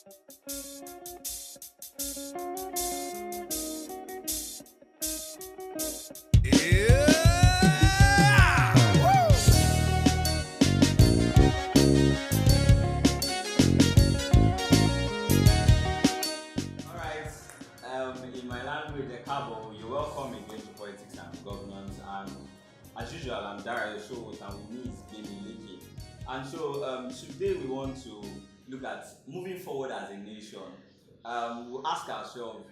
In my language, Ekabo, you're welcome again to Politics and Governance. And as usual, I'm Dara, your show with and with me is Baby Liki. And so today we want to look at moving forward as a nation. We'll ask ourselves,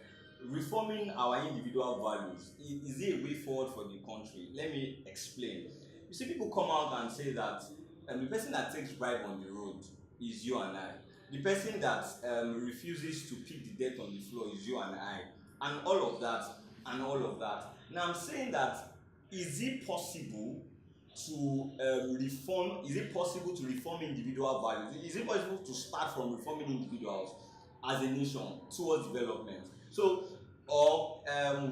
reforming our individual values, is it a way forward for the country? Let me explain. You see, people come out and say that the person that takes bribe on the road is you and I. The person that refuses to pick the dirt on the floor is you and I, and all of that, and all of that. Now I'm saying that, is it possible to reform? Is it possible to reform individual values? Is it possible to start from reforming individuals as a nation towards development? So, or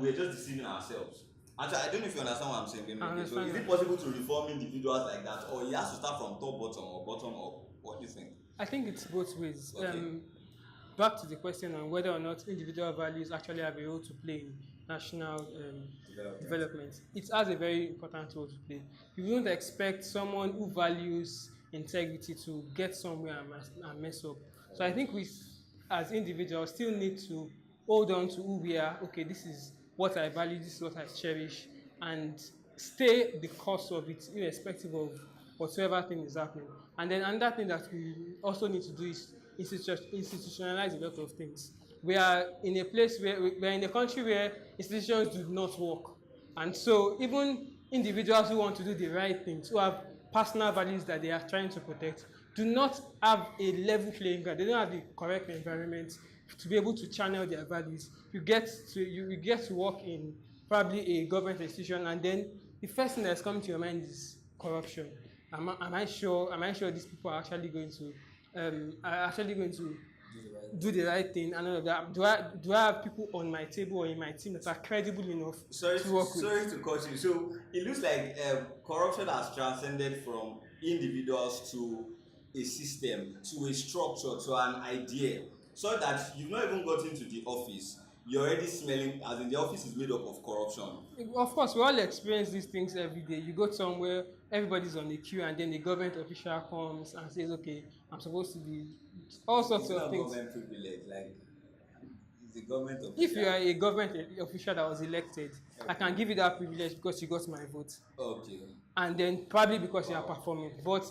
we're just deceiving ourselves? Actually, I don't know if you understand what I'm saying. So, is it possible to reform individuals like that, or it has to start from top bottom or bottom up? What do you think? I think it's both ways. Okay. Back to the question on whether or not individual values actually have a role to play in national development. It has a very important role to play. You don't expect someone who values integrity to get somewhere and mess up. So I think we, as individuals, still need to hold on to who we are. Okay, this is what I value, this is what I cherish, and stay the course of it, irrespective of whatsoever thing is happening. And then another thing that we also need to do is institutionalize a lot of things. We are in a place where we are in a country where institutions do not work, and so even individuals who want to do the right things, who have personal values that they are trying to protect, do not have a level playing ground. They don't have the correct environment to be able to channel their values. You get to work in probably a government institution, and then the first thing that's coming to your mind is corruption. Am I sure these people are actually going to do the right thing and all of that? Do I have people on my table or in my team that are credible enough to work with? Sorry to cut you. So it looks like corruption has transcended from individuals to a system, to a structure, to an idea, so that you've not even gotten to the office. You're already smelling, as in the office is made up of corruption. Of course, we all experience these things every day. You go somewhere, everybody's on the queue, and then the government official comes and says, okay, I'm supposed to be all sorts of things. It's not government privilege, like it's the government official. If you are a government official that was elected, okay, I can give you that privilege because you got my vote. Okay. And then probably because you are performing. But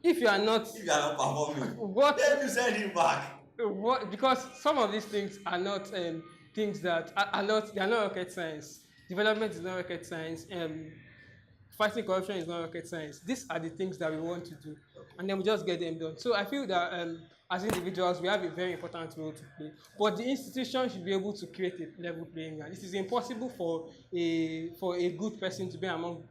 if you are not performing, what? Then you send him back. What? Because some of these things are not things that they are not rocket science. Development is not rocket science. Fighting corruption is not rocket science. These are the things that we want to do, and then we just get them done. So I feel that as individuals, we have a very important role to play. But the institution should be able to create a level playing ground. It is impossible for a good person to be among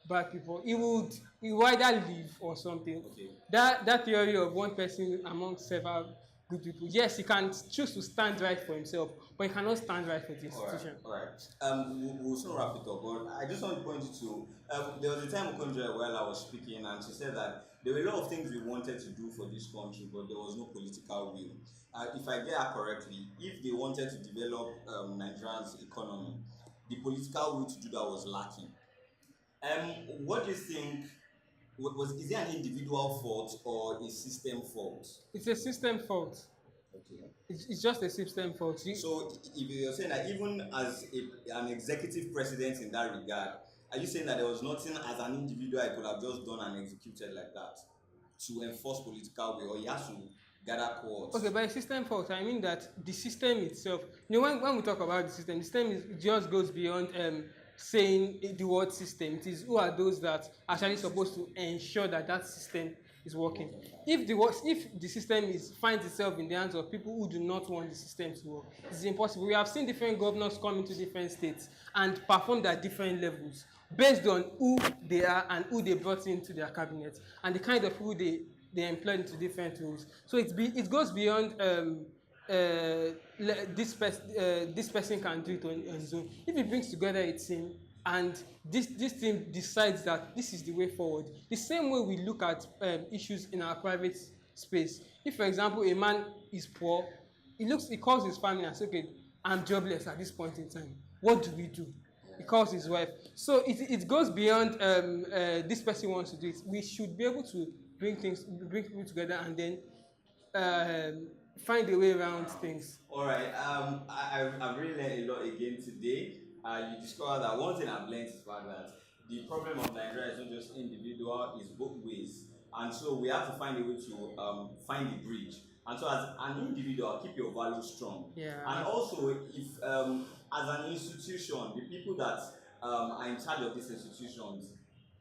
bad people. He would either leave or something. Okay. That theory of one person among several good people. Yes, he can choose to stand right for himself, but he cannot stand right for the institution. All right. We'll soon wrap it up, but I just want to point you to there was a time Olorundara while I was speaking, and she said that there were a lot of things we wanted to do for this country, but there was no political will. If I get her correctly, if they wanted to develop Nigeria's economy, the political will to do that was lacking. What do you think? Is it an individual fault or a system fault? It's a system fault. Okay. It's just a system fault. So if you're saying that even as an executive president in that regard, are you saying that there was nothing as an individual I could have just done and executed like that to enforce political will, or he has to gather cohorts? Okay, by a system fault, I mean that the system itself, when we talk about the system just goes beyond saying the word system. It is who are those that are actually supposed to ensure that system is working. If the system finds itself in the hands of people who do not want the system to work, it's impossible. We have seen different governors come into different states and perform at different levels based on who they are and who they brought into their cabinet and the kind of people they employ into different roles. So it goes beyond this person can do it on his own. If he brings together a team and this team decides that this is the way forward, the same way we look at issues in our private space, If, for example, a man is poor, he calls his family and says, okay, I'm jobless at this point in time. What do we do? He calls his wife. So it goes beyond this person wants to do it. We should be able to bring people together and then find a way around things. All right. I've really learned a lot again today. You discover that one thing I've learned is the fact that the problem of Nigeria is not just individual; it's both ways. And so we have to find a way to find the bridge. And so as an individual, keep your values strong. Yeah. And also, if as an institution, the people that are in charge of these institutions,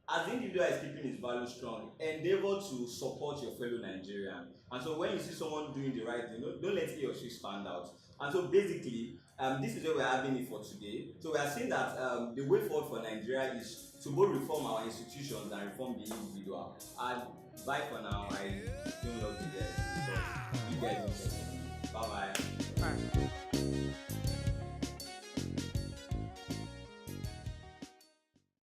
as the individual is keeping his values strong, endeavor to support your fellow Nigerian. And so when you see someone doing the right thing, don't let he or she stand out. And so basically, this is what we're having it for today. So we are saying that the way forward for Nigeria is to both reform our institutions and reform the individual. And bye for now. I don't love you guys. You guys.